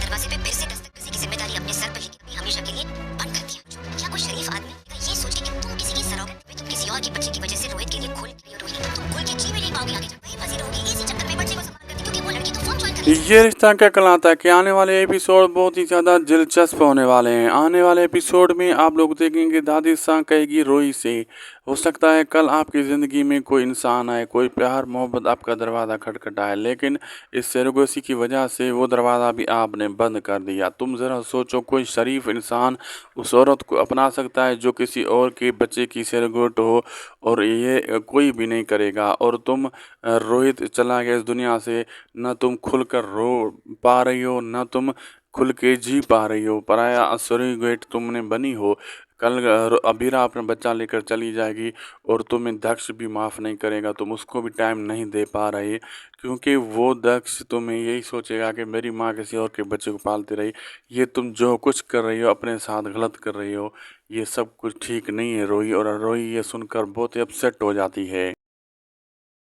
दरवाजे पे फिर से दस्तक, किसी की जिम्मेदारी अपने सर पर लेके अपनी हमेशा के लिए बंद कर दिया। क्या कोई शरीफ आदमी ये सोचे कि तुम किसी की सरोगत में तुम किसी और की बच्चे की वजह से रोहित के लिए खुल रही हो, रोहित तुम खुल के जी भी नहीं पाओगे आगे चल, फंसी रहोगी इसी चक्कर में बच्चे को संभाल करके, क्योंकि वो लड़की तो फॉर्म ज्वाइन कर लेगी। ये रिश्ता क्या कहलाता है कि आने वाले एपिसोड बहुत ही ज़्यादा दिलचस्प होने वाले हैं। आने वाले एपिसोड में आप लोग देखेंगे दादी सा कहेगी रोई से, हो सकता है कल आपकी ज़िंदगी में कोई इंसान आए, कोई प्यार मोहब्बत आपका दरवाज़ा खटखटाए, लेकिन इस सरोगेसी की वजह से वो दरवाज़ा भी आपने बंद कर दिया। तुम ज़रा सोचो, कोई शरीफ इंसान उस औरत को अपना सकता है जो किसी और के बच्चे की सरोगेट हो, और ये कोई भी नहीं करेगा। और तुम रोहित चला गया इस दुनिया से, ना तुम खुलकर रो पा रही हो, ना तुम खुल के जी पा रही हो, पराया सरोगेट तुमने बनी हो। कल अबीरा अपना बच्चा लेकर चली जाएगी और तुम्हें दक्ष भी माफ़ नहीं करेगा। तुम उसको भी टाइम नहीं दे पा रहे, क्योंकि वो दक्ष तुम्हें यही सोचेगा कि मेरी माँ किसी और के बच्चे को पालती रही। ये तुम जो कुछ कर रही हो अपने साथ गलत कर रही हो, ये सब कुछ ठीक नहीं है रोही। और रोही ये सुनकर बहुत ही अपसेट हो जाती है।